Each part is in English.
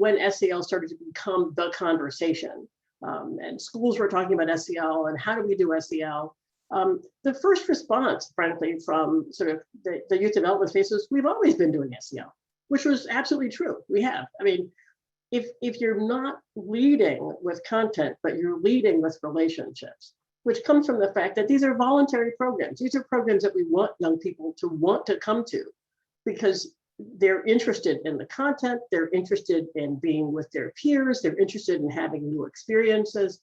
when SEL started to become the conversation. And schools were talking about SEL and how do we do SEL? The first response, frankly, from sort of the youth development space was, we've always been doing SEL, which was absolutely true. We have. I mean, if you're not leading with content, but you're leading with relationships, which comes from the fact that these are voluntary programs. These are programs that we want young people to want to come to because they're interested in the content, they're interested in being with their peers, they're interested in having new experiences.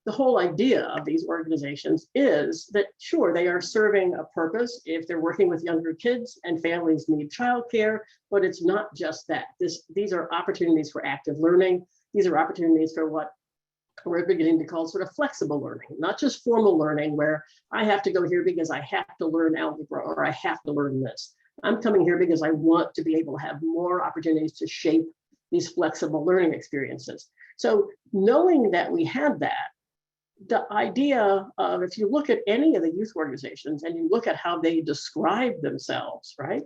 The whole idea of these organizations is that, sure, they are serving a purpose if they're working with younger kids and families need childcare, but it's not just that. These are opportunities for active learning. These are opportunities for what we're beginning to call sort of flexible learning, not just formal learning where I have to go here because I have to learn algebra or I have to learn this. I'm coming here because I want to be able to have more opportunities to shape these flexible learning experiences. So knowing that we had that, the idea of, if you look at any of the youth organizations and you look at how they describe themselves, right,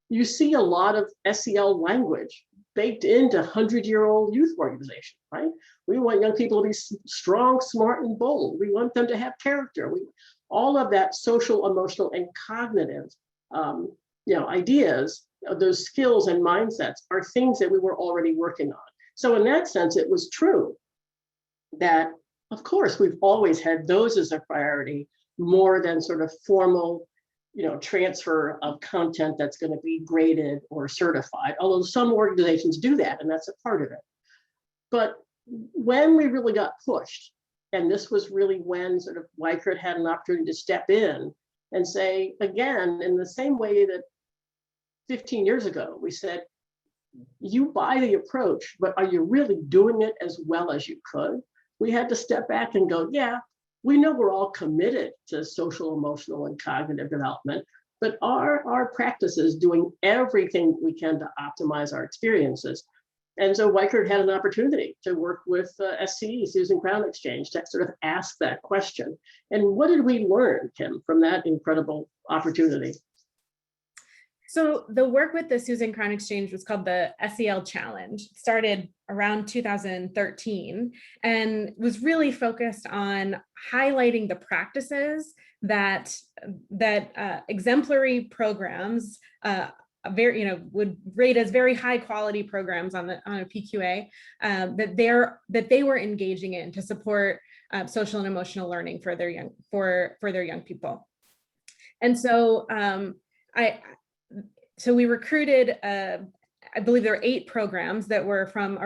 you see a lot of SEL language baked into 100-year-old youth organization, right? We want young people to be strong, smart, and bold. We want them to have character. All of that social, emotional, and cognitive ideas, those skills and mindsets are things that we were already working on. So in that sense, it was true that, of course, we've always had those as a priority more than sort of formal, transfer of content that's going to be graded or certified, although some organizations do that, and that's a part of it. But when we really got pushed, and this was really when sort of Weikart had an opportunity to step in and say, again, in the same way that 15 years ago, we said, you buy the approach, but are you really doing it as well as you could? We had to step back and go, yeah, we know we're all committed to social, emotional, and cognitive development, but our practice is doing everything we can to optimize our experiences. And so Weikart had an opportunity to work with SCE, Susan Crown Exchange, to sort of ask that question. And what did we learn, Kim, from that incredible opportunity? So the work with the Susan Crown Exchange was called the SEL Challenge. It started around 2013 and was really focused on highlighting the practices that exemplary programs would rate as very high quality programs on a PQA that they were engaging in to support social and emotional learning for their young people. And so So we recruited, I believe there were 8 programs that were from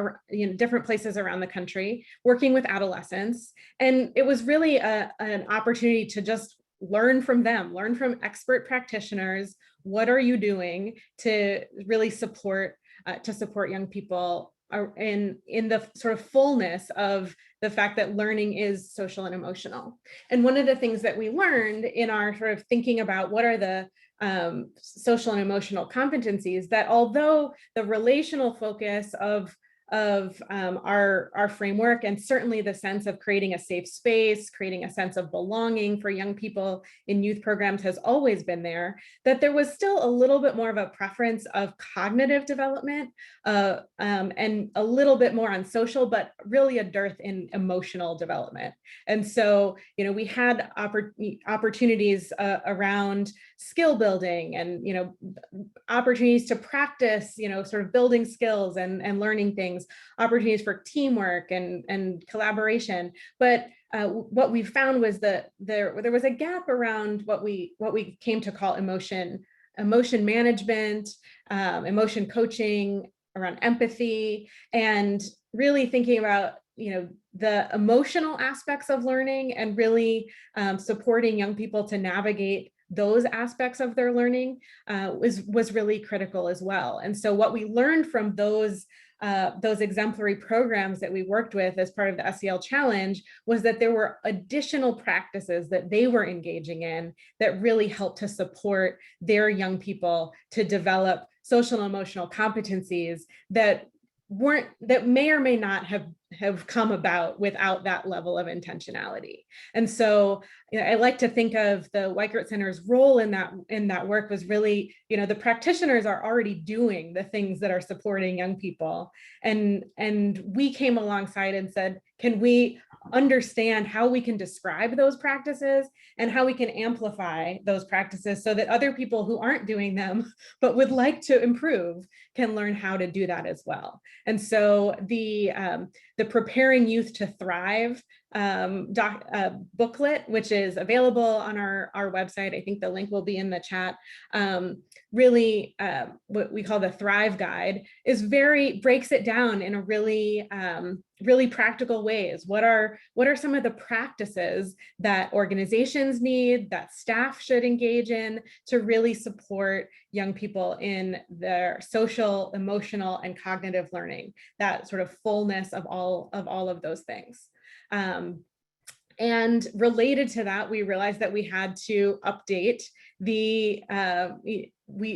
different places around the country, working with adolescents. And it was really an opportunity to just learn from them, learn from expert practitioners. What are you doing to really support young people in the sort of fullness of the fact that learning is social and emotional? And one of the things that we learned in our sort of thinking about what are the social and emotional competencies, that although the relational focus of our framework, and certainly the sense of creating a safe space, creating a sense of belonging for young people in youth programs has always been there, that there was still a little bit more of a preference of cognitive development and a little bit more on social, but really a dearth in emotional development. And so, we had opportunities around skill building and, opportunities to practice, sort of building skills and learning things, opportunities for teamwork and collaboration. But what we found was that there was a gap around what we came to call emotion management, emotion coaching, around empathy, and really thinking about the emotional aspects of learning and really supporting young people to navigate those aspects of their learning was really critical as well. And so what we learned from those exemplary programs that we worked with as part of the SEL Challenge was that there were additional practices that they were engaging in that really helped to support their young people to develop social and emotional competencies that may or may not have have come about without that level of intentionality. And so, I like to think of the Weikart Center's role in that work was really, the practitioners are already doing the things that are supporting young people. And we came alongside and said, can we understand how we can describe those practices and how we can amplify those practices so that other people who aren't doing them but would like to improve can learn how to do that as well. And so the Preparing Youth to Thrive booklet, which is available on our website, I think the link will be in the chat, really what we call the Thrive Guide breaks it down in a really practical ways. What are some of the practices that organizations need, that staff should engage in to really support young people in their social, emotional, and cognitive learning, that sort of fullness of all of those things. And related to that, we realized that we had to update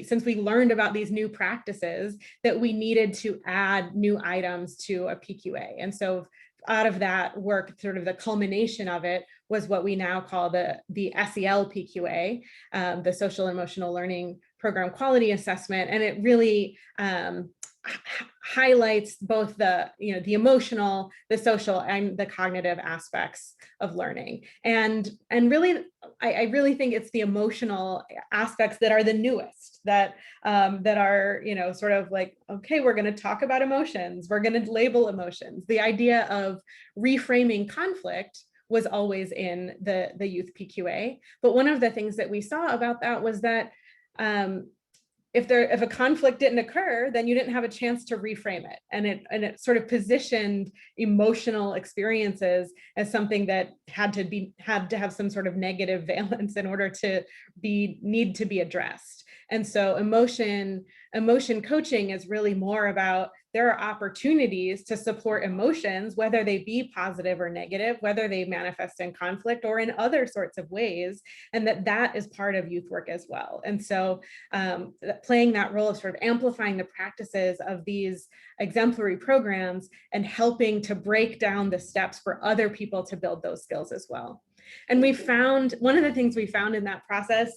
since we learned about these new practices, that we needed to add new items to a PQA. And so out of that work, sort of the culmination of it was what we now call the SEL PQA, the Social Emotional Learning Program Quality Assessment. And it really highlights both the emotional, the social, and the cognitive aspects of learning. And really, I really think it's the emotional aspects that are the newest, that are, sort of like, okay, we're going to talk about emotions, we're going to label emotions. The idea of reframing conflict was always in the youth PQA. But one of the things that we saw about that was that if a conflict didn't occur, then you didn't have a chance to reframe it. And it sort of positioned emotional experiences as something that had to have some sort of negative valence in order to need to be addressed. And so emotion coaching is really more about, there are opportunities to support emotions, whether they be positive or negative, whether they manifest in conflict or in other sorts of ways, and that is part of youth work as well. And so playing that role of sort of amplifying the practices of these exemplary programs and helping to break down the steps for other people to build those skills as well. And we found, one of the things we found in that process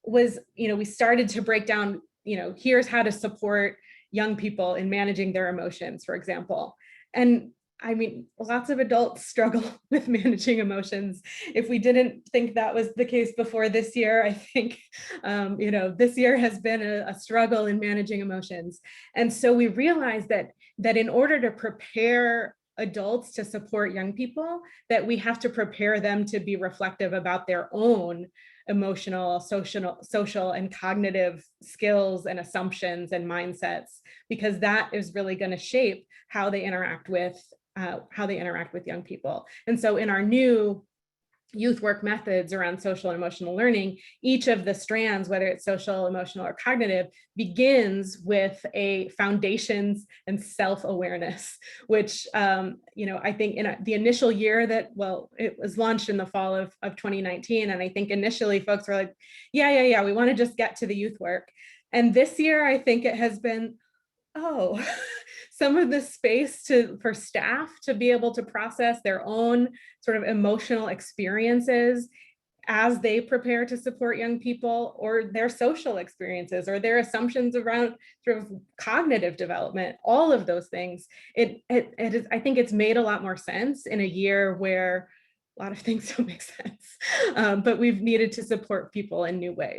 was, we started to break down, here's how to support young people in managing their emotions, for example. And I mean, lots of adults struggle with managing emotions. If we didn't think that was the case before this year, I think, this year has been a struggle in managing emotions. And so we realized that in order to prepare adults to support young people, that we have to prepare them to be reflective about their own emotional, social, and cognitive skills and assumptions and mindsets, because that is really going to shape how they interact with young people. And so in our new youth work methods around social and emotional learning, each of the strands, whether it's social, emotional, or cognitive, begins with a foundations and self-awareness, which, I think in the initial year that, it was launched in the fall of 2019. And I think initially folks were like, yeah, we want to just get to the youth work. And this year, I think it has been, some of the space for staff to be able to process their own sort of emotional experiences as they prepare to support young people, or their social experiences, or their assumptions around sort of cognitive development, all of those things. It is, I think it's made a lot more sense in a year where a lot of things don't make sense, but we've needed to support people in new ways.